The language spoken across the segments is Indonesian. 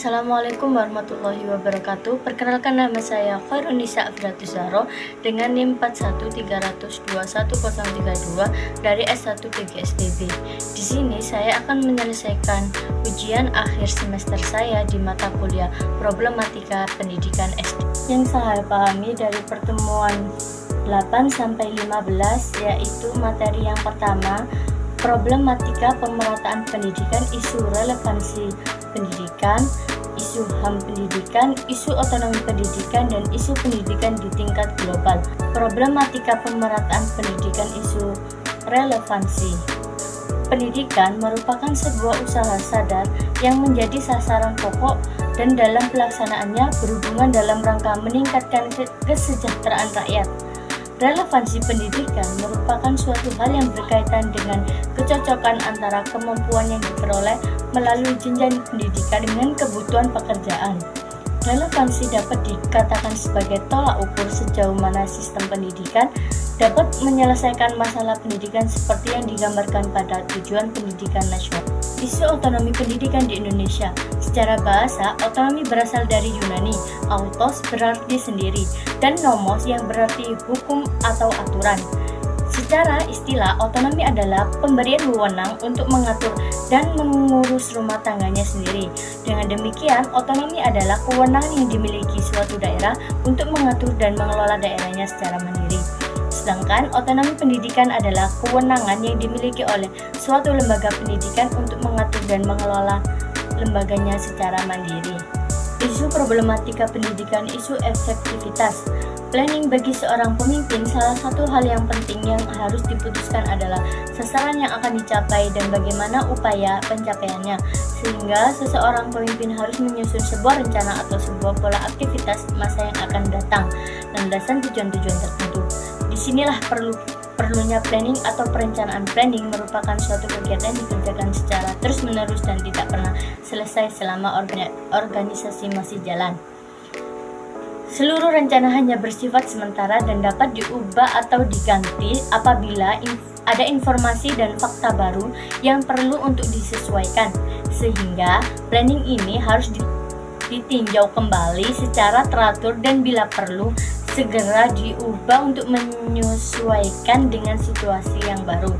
Assalamualaikum warahmatullahi wabarakatuh. Perkenalkan, nama saya Khairunisa Afratus Zahro dengan NIM 4130211032 dari S1 PGSDB. Di sini saya akan menyelesaikan ujian akhir semester saya di mata kuliah Problematika Pendidikan SD. Yang saya pahami dari pertemuan 8 sampai 15 yaitu materi yang pertama, problematika pemerataan pendidikan, isu relevansi pendidikan, isu HAM pendidikan, isu otonomi pendidikan, dan isu pendidikan di tingkat global. Problematika pemerataan pendidikan, isu relevansi pendidikan merupakan sebuah usaha sadar yang menjadi sasaran pokok dan dalam pelaksanaannya berhubungan dalam rangka meningkatkan kesejahteraan rakyat. Relevansi pendidikan merupakan suatu hal yang berkaitan dengan kecocokan antara kemampuan yang diperoleh melalui jenjang pendidikan dengan kebutuhan pekerjaan. Relevansi dapat dikatakan sebagai tolak ukur sejauh mana sistem pendidikan dapat menyelesaikan masalah pendidikan seperti yang digambarkan pada tujuan pendidikan nasional. Isu otonomi pendidikan di Indonesia. Secara bahasa, otonomi berasal dari Yunani, autos berarti sendiri, dan nomos yang berarti hukum atau aturan. Secara istilah, otonomi adalah pemberian wewenang untuk mengatur dan mengurus rumah tangganya sendiri. Dengan demikian, otonomi adalah kewenangan yang dimiliki suatu daerah untuk mengatur dan mengelola daerahnya secara mandiri. Sedangkan otonomi pendidikan adalah kewenangan yang dimiliki oleh suatu lembaga pendidikan untuk mengatur dan mengelola lembaganya secara mandiri. Isu problematika pendidikan, isu efektivitas. Planning bagi seorang pemimpin, salah satu hal yang penting yang harus diputuskan adalah sasaran yang akan dicapai dan bagaimana upaya pencapaiannya, sehingga seseorang pemimpin harus menyusun sebuah rencana atau sebuah pola aktivitas masa yang akan datang, landasan tujuan-tujuan tertentu. Disinilah perlunya planning atau perencanaan. Planning merupakan suatu kegiatan yang dikerjakan secara terus-menerus dan tidak pernah selesai selama organisasi masih jalan. Seluruh rencana hanya bersifat sementara dan dapat diubah atau diganti apabila ada informasi dan fakta baru yang perlu untuk disesuaikan, sehingga planning ini harus ditinjau kembali secara teratur dan bila perlu segera diubah untuk menyesuaikan dengan situasi yang baru.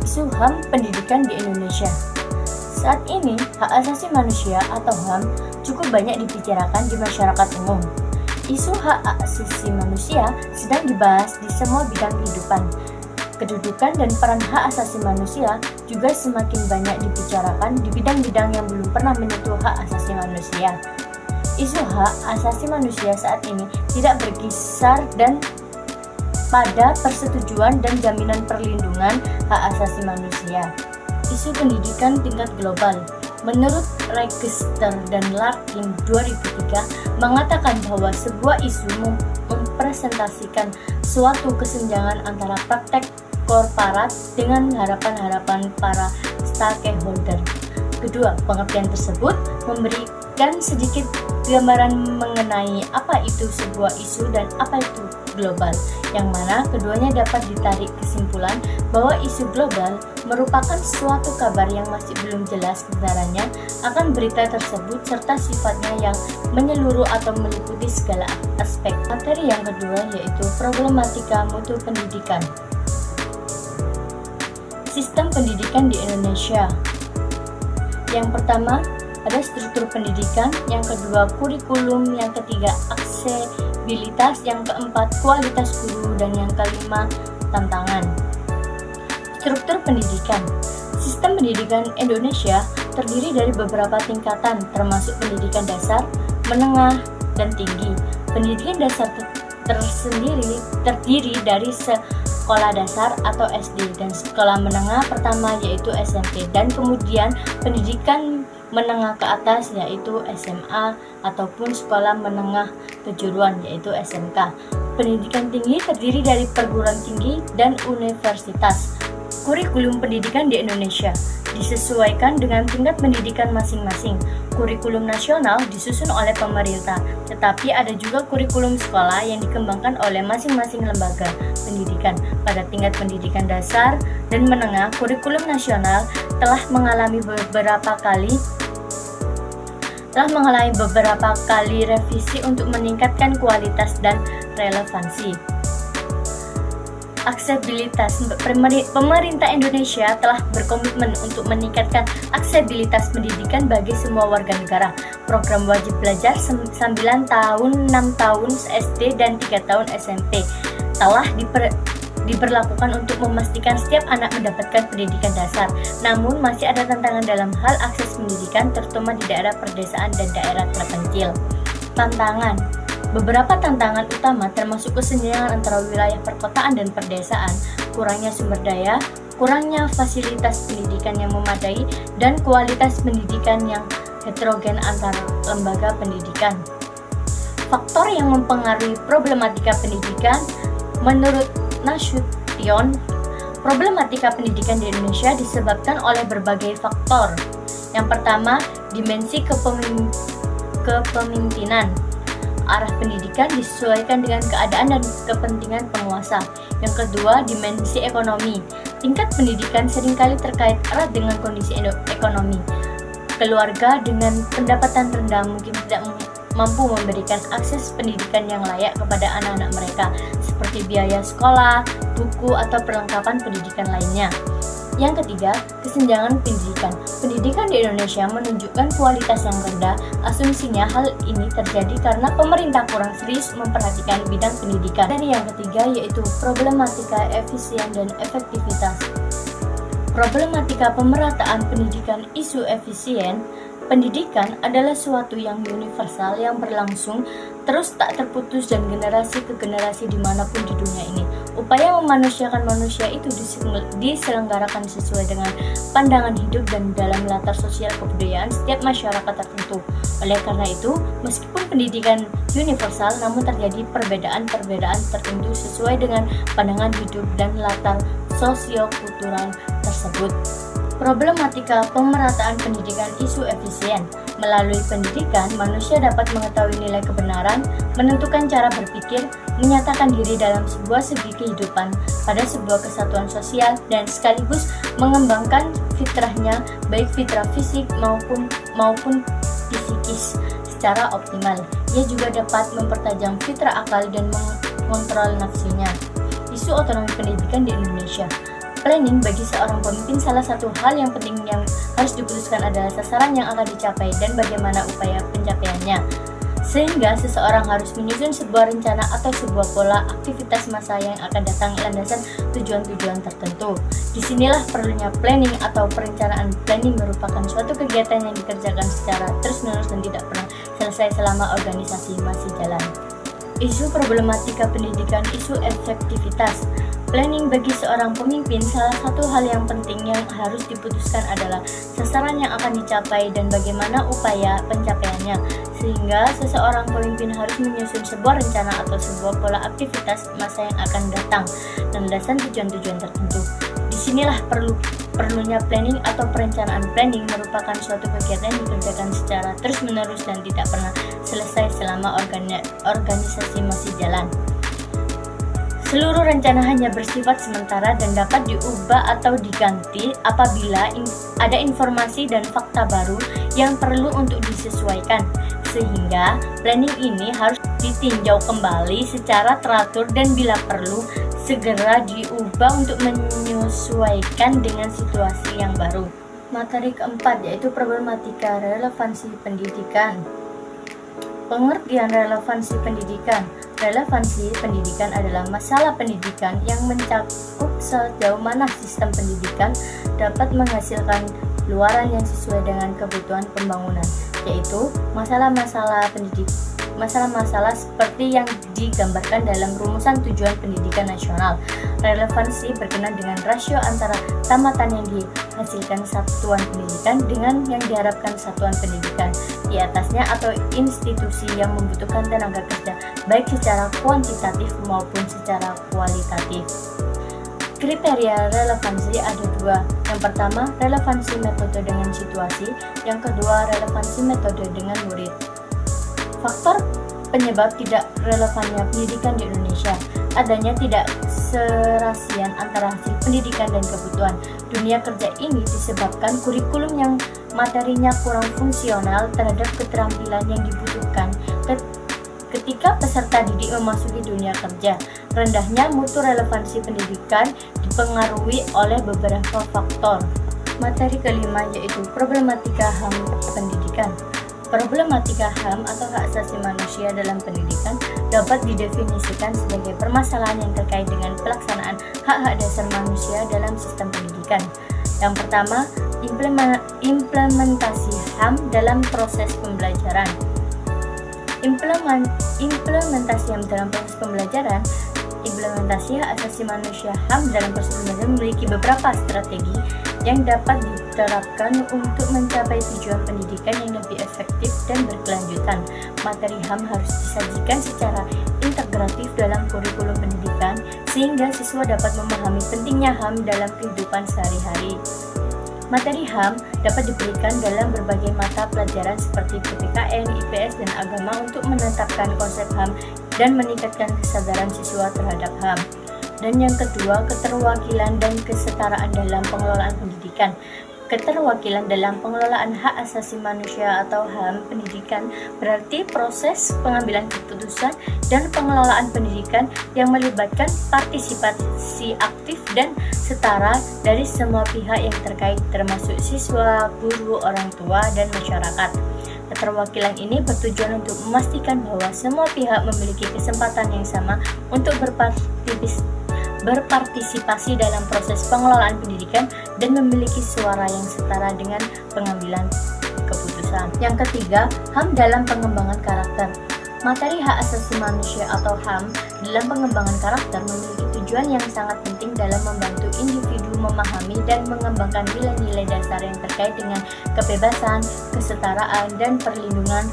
Isu HAM pendidikan di Indonesia. Saat ini, hak asasi manusia atau HAM cukup banyak dibicarakan di masyarakat umum. Isu hak asasi manusia sedang dibahas di semua bidang kehidupan. Kedudukan dan peran hak asasi manusia juga semakin banyak dibicarakan di bidang-bidang yang belum pernah menyentuh hak asasi manusia. Isu hak asasi manusia saat ini tidak berkisar dan pada persetujuan dan jaminan perlindungan hak asasi manusia. Isu pendidikan tingkat global. Menurut Register dan Larkin 2003 mengatakan bahwa sebuah isu mempresentasikan suatu kesenjangan antara praktek korporat dengan harapan-harapan para stakeholder. Kedua, pengertian tersebut memberikan sedikit gambaran mengenai apa itu sebuah isu dan apa itu global, yang mana keduanya dapat ditarik kesimpulan bahwa isu global merupakan suatu kabar yang masih belum jelas kebenarannya akan berita tersebut serta sifatnya yang menyeluruh atau meliputi segala aspek. Materi yang kedua yaitu problematika mutu pendidikan. Sistem pendidikan di Indonesia. Yang pertama, ada struktur pendidikan, yang kedua kurikulum, yang ketiga aksesibilitas, yang keempat kualitas guru, dan yang kelima tantangan. Struktur pendidikan. Sistem pendidikan Indonesia terdiri dari beberapa tingkatan termasuk pendidikan dasar, menengah, dan tinggi. Pendidikan dasar terdiri dari sekolah dasar atau SD dan sekolah menengah pertama yaitu SMP, dan kemudian pendidikan menengah ke atas yaitu SMA ataupun sekolah menengah kejuruan yaitu SMK. Pendidikan tinggi terdiri dari perguruan tinggi dan universitas. Kurikulum pendidikan di Indonesia disesuaikan dengan tingkat pendidikan masing-masing. Kurikulum nasional disusun oleh pemerintah, tetapi ada juga kurikulum sekolah yang dikembangkan oleh masing-masing lembaga pendidikan. Pada tingkat pendidikan dasar dan menengah, kurikulum nasional telah mengalami beberapa kali telah mengalami beberapa kali revisi untuk meningkatkan kualitas dan relevansi. Aksesibilitas. Pemerintah Indonesia telah berkomitmen untuk meningkatkan aksesibilitas pendidikan bagi semua warga negara. Program wajib belajar 9 tahun, 6 tahun SD, dan 3 tahun SMP telah diberlakukan untuk memastikan setiap anak mendapatkan pendidikan dasar. Namun masih ada tantangan dalam hal akses pendidikan, terutama di daerah pedesaan dan daerah terpencil. Tantangan. Beberapa tantangan utama termasuk kesenjangan antara wilayah perkotaan dan perdesaan, kurangnya sumber daya, kurangnya fasilitas pendidikan yang memadai, dan kualitas pendidikan yang heterogen antar lembaga pendidikan. Faktor yang mempengaruhi problematika pendidikan, menurut Nasution, problematika pendidikan di Indonesia disebabkan oleh berbagai faktor. Yang pertama, dimensi kepemimpinan. Arah pendidikan disesuaikan dengan keadaan dan kepentingan penguasa. Yang kedua, dimensi ekonomi. Tingkat pendidikan seringkali terkait erat dengan kondisi ekonomi. Keluarga dengan pendapatan rendah mungkin tidak mampu memberikan akses pendidikan yang layak kepada anak-anak mereka, seperti biaya sekolah, buku, atau perlengkapan pendidikan lainnya. Yang ketiga, kesenjangan pendidikan. Pendidikan di Indonesia menunjukkan kualitas yang rendah. Asumsinya hal ini terjadi karena pemerintah kurang serius memperhatikan bidang pendidikan. Dan yang ketiga yaitu problematika efisien dan efektivitas. Problematika pemerataan pendidikan isu efisien. Pendidikan adalah suatu yang universal yang berlangsung terus tak terputus dan generasi ke generasi dimanapun di dunia ini. Upaya memanusiakan manusia itu diselenggarakan sesuai dengan pandangan hidup dan dalam latar sosial kebudayaan setiap masyarakat tertentu. Oleh karena itu, meskipun pendidikan universal, namun terjadi perbedaan-perbedaan tertentu sesuai dengan pandangan hidup dan latar sosio-kultural tersebut. Problematika pemerataan pendidikan isu efisien. Melalui pendidikan, manusia dapat mengetahui nilai kebenaran, menentukan cara berpikir, menyatakan diri dalam sebuah segi kehidupan pada sebuah kesatuan sosial, dan sekaligus mengembangkan fitrahnya, baik fitrah fisik maupun psikis secara optimal. Ia juga dapat mempertajam fitrah akal dan mengontrol nafsunya. Isu otonomi pendidikan di Indonesia. Planning bagi seorang pemimpin salah satu hal yang penting yang harus diputuskan adalah sasaran yang akan dicapai dan bagaimana upaya pencapaiannya. Sehingga seseorang harus menyusun sebuah rencana atau sebuah pola aktivitas masa yang akan datang landasan tujuan-tujuan tertentu. Disinilah perlunya planning atau perencanaan. Planning merupakan suatu kegiatan yang dikerjakan secara terus-menerus dan tidak pernah selesai selama organisasi masih jalan. Isu problematika pendidikan, isu efektivitas. Planning bagi seorang pemimpin, salah satu hal yang penting yang harus diputuskan adalah sasaran yang akan dicapai dan bagaimana upaya pencapaiannya. Sehingga seseorang pemimpin harus menyusun sebuah rencana atau sebuah pola aktivitas masa yang akan datang landasan tujuan-tujuan tertentu. Disinilah perlunya planning atau perencanaan. Planning merupakan suatu kegiatan yang dikerjakan secara terus-menerus dan tidak pernah selesai selama organisasi masih jalan. Seluruh rencana hanya bersifat sementara dan dapat diubah atau diganti apabila ada informasi dan fakta baru yang perlu untuk disesuaikan. Sehingga planning ini harus ditinjau kembali secara teratur dan bila perlu segera diubah untuk menyesuaikan dengan situasi yang baru. Materi keempat yaitu problematika relevansi pendidikan. Pengertian relevansi pendidikan. Relevansi pendidikan adalah masalah pendidikan yang mencakup sejauh mana sistem pendidikan dapat menghasilkan luaran yang sesuai dengan kebutuhan pembangunan, yaitu masalah-masalah seperti yang digambarkan dalam rumusan tujuan pendidikan nasional. Relevansi berkenaan dengan rasio antara tamatan yang dihasilkan satuan pendidikan dengan yang diharapkan satuan pendidikan di atasnya atau institusi yang membutuhkan tenaga kerja baik secara kuantitatif maupun secara kualitatif. Kriteria relevansi ada dua. Yang pertama, relevansi metode dengan situasi. Yang kedua, relevansi metode dengan murid. Faktor penyebab tidak relevannya pendidikan di Indonesia: adanya tidak keserasian antara hasil pendidikan dan kebutuhan dunia kerja ini disebabkan kurikulum yang materinya kurang fungsional terhadap keterampilan yang dibutuhkan ketika peserta didik memasuki dunia kerja. Rendahnya mutu relevansi pendidikan dipengaruhi oleh beberapa faktor. Materi kelima yaitu problematika HAM pendidikan. Problematika HAM atau hak asasi manusia dalam pendidikan dapat didefinisikan sebagai permasalahan yang terkait dengan pelaksanaan hak-hak dasar manusia dalam sistem pendidikan. Yang pertama, implementasi HAM dalam proses pembelajaran. Implementasi HAM dalam proses pembelajaran. Implementasi hak asasi manusia HAM dalam proses pembelajaran memiliki beberapa strategi yang dapat diterapkan untuk mencapai tujuan pendidikan yang lebih efektif dan berkelanjutan. Materi HAM harus disajikan secara integratif dalam kurikulum pendidikan sehingga siswa dapat memahami pentingnya HAM dalam kehidupan sehari-hari. Materi HAM dapat diberikan dalam berbagai mata pelajaran seperti PPKN, IPS, dan agama untuk menetapkan konsep HAM dan meningkatkan kesadaran siswa terhadap HAM. Dan yang kedua, keterwakilan dan kesetaraan dalam pengelolaan pendidikan. Keterwakilan dalam pengelolaan hak asasi manusia atau HAM pendidikan berarti proses pengambilan keputusan dan pengelolaan pendidikan yang melibatkan partisipasi aktif dan setara dari semua pihak yang terkait termasuk siswa, guru, orang tua, dan masyarakat. Keterwakilan ini bertujuan untuk memastikan bahwa semua pihak memiliki kesempatan yang sama untuk berpartisipasi dalam proses pengelolaan pendidikan dan memiliki suara yang setara dengan pengambilan keputusan. Yang ketiga, HAM dalam pengembangan karakter. Materi hak asasi manusia atau HAM dalam pengembangan karakter memiliki tujuan yang sangat penting dalam membantu individu memahami dan mengembangkan nilai-nilai dasar yang terkait dengan kebebasan, kesetaraan, dan perlindungan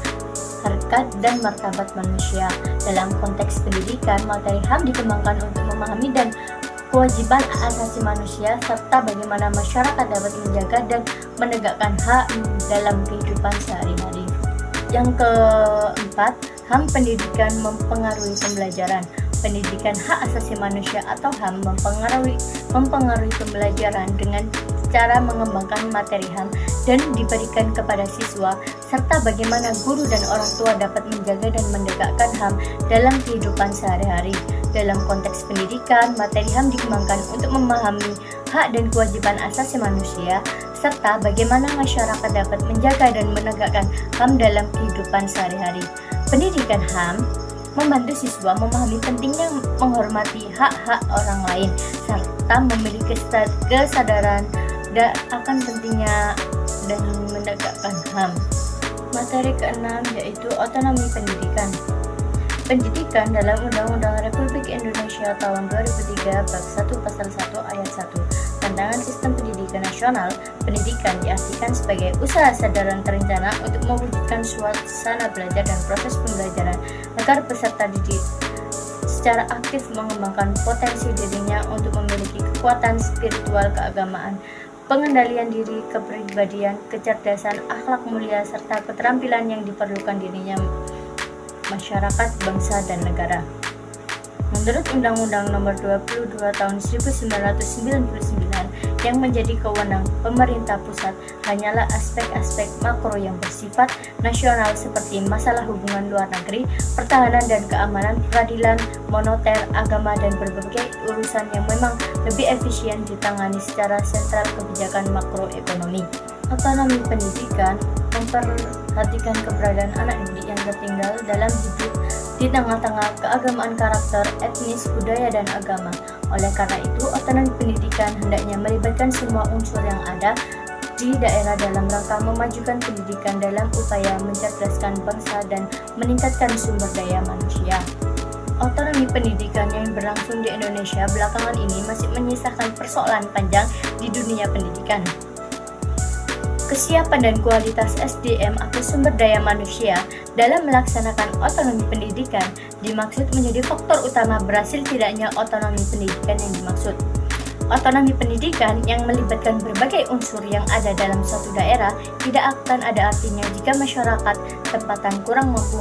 harkat dan martabat manusia. Dalam konteks pendidikan, materi HAM dikembangkan untuk memahami dan kewajiban asasi manusia serta bagaimana masyarakat dapat menjaga dan menegakkan hak dalam kehidupan sehari-hari. Yang keempat, HAM pendidikan mempengaruhi pembelajaran. Pendidikan hak asasi manusia atau HAM mempengaruhi pembelajaran dengan cara mengembangkan materi HAM dan diberikan kepada siswa, serta bagaimana guru dan orang tua dapat menjaga dan menegakkan HAM dalam kehidupan sehari-hari. Dalam konteks pendidikan, materi HAM dikembangkan untuk memahami hak dan kewajiban asasi manusia, serta bagaimana masyarakat dapat menjaga dan menegakkan HAM dalam kehidupan sehari-hari. Pendidikan HAM membantu siswa memahami pentingnya menghormati hak-hak orang lain, serta memiliki kesadaran akan pentingnya dan menegakkan HAM. Materi keenam yaitu otonomi pendidikan. Pendidikan dalam Undang-Undang Republik Indonesia tahun 2003 Bab 1 Pasal 1 Ayat 1. Tantangan sistem pendidikan nasional, pendidikan diartikan sebagai usaha sadar dan terencana untuk mewujudkan suasana belajar dan proses pembelajaran agar peserta didik secara aktif mengembangkan potensi dirinya untuk memiliki kekuatan spiritual keagamaan, pengendalian diri, kepribadian, kecerdasan, akhlak mulia, serta keterampilan yang diperlukan dirinya masyarakat, bangsa, dan negara. Menurut Undang-Undang Nomor 22 Tahun 1999 yang menjadi kewenangan pemerintah pusat hanyalah aspek-aspek makro yang bersifat nasional seperti masalah hubungan luar negeri, pertahanan dan keamanan, peradilan, moneter, agama, dan berbagai urusan yang memang lebih efisien ditangani secara sentral kebijakan makroekonomi. Otonomi pendidikan memperhatikan keberadaan anak didik yang tertinggal dalam hidup di tengah-tengah keagamaan karakter, etnis, budaya, dan agama. Oleh karena itu, otonomi pendidikan hendaknya melibatkan semua unsur yang ada di daerah dalam rangka memajukan pendidikan dalam upaya mencerdaskan bangsa dan meningkatkan sumber daya manusia. Otonomi pendidikan yang berlangsung di Indonesia belakangan ini masih menyisakan persoalan panjang di dunia pendidikan. Kesiapan dan kualitas SDM atau sumber daya manusia dalam melaksanakan otonomi pendidikan dimaksud menjadi faktor utama berhasil tidaknya otonomi pendidikan yang dimaksud. Otonomi pendidikan yang melibatkan berbagai unsur yang ada dalam suatu daerah tidak akan ada artinya jika masyarakat tempatan kurang mampu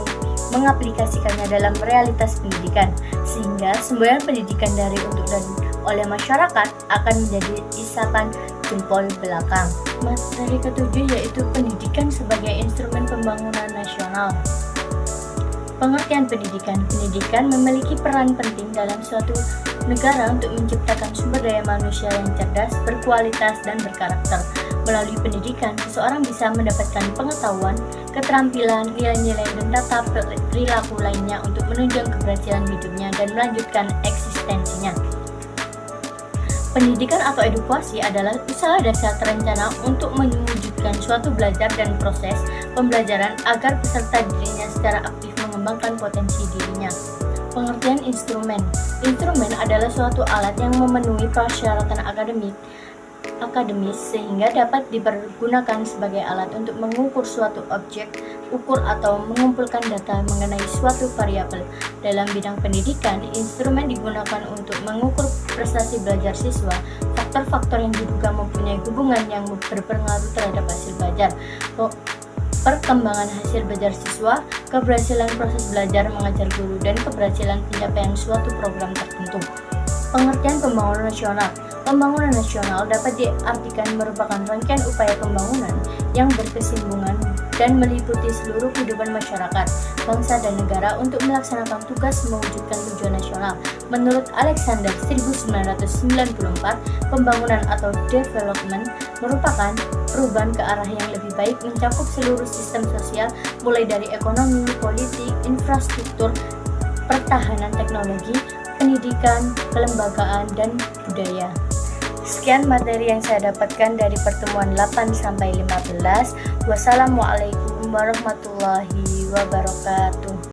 mengaplikasikannya dalam realitas pendidikan, sehingga semboyan pendidikan dari, untuk, dan oleh masyarakat akan menjadi isapan jempol belakang. Materi ketujuh yaitu pendidikan sebagai instrumen pembangunan nasional. Pengertian pendidikan. Pendidikan memiliki peran penting dalam suatu negara untuk menciptakan sumber daya manusia yang cerdas, berkualitas, dan berkarakter. Melalui pendidikan, seseorang bisa mendapatkan pengetahuan, keterampilan, nilai-nilai, dan tata perilaku lainnya untuk menunjang keberhasilan hidupnya dan melanjutkan eksistensinya. Pendidikan atau edukasi adalah usaha dasar terencana untuk mewujudkan suatu belajar dan proses pembelajaran agar peserta dirinya secara aktif mengembangkan potensi dirinya. Pengertian instrumen. Instrumen adalah suatu alat yang memenuhi persyaratan akademis sehingga dapat dipergunakan sebagai alat untuk mengukur suatu objek ukur atau mengumpulkan data mengenai suatu variabel. Dalam bidang pendidikan, instrumen digunakan untuk mengukur prestasi belajar siswa. Faktor-faktor yang diduga mempunyai hubungan yang berpengaruh terhadap hasil belajar, perkembangan hasil belajar siswa, keberhasilan proses belajar mengajar guru, dan keberhasilan pencapaian suatu program tertentu. Pengertian pembangunan nasional. Pembangunan nasional dapat diartikan merupakan rangkaian upaya pembangunan yang berkesinambungan dan meliputi seluruh kehidupan masyarakat, bangsa, dan negara untuk melaksanakan tugas mewujudkan tujuan nasional. Menurut Alexander 1994, pembangunan atau development merupakan perubahan ke arah yang lebih baik mencakup seluruh sistem sosial mulai dari ekonomi, politik, infrastruktur, pertahanan, teknologi, pendidikan, kelembagaan, dan budaya. Sekian materi yang saya dapatkan dari pertemuan 8-15. Wassalamualaikum warahmatullahi wabarakatuh.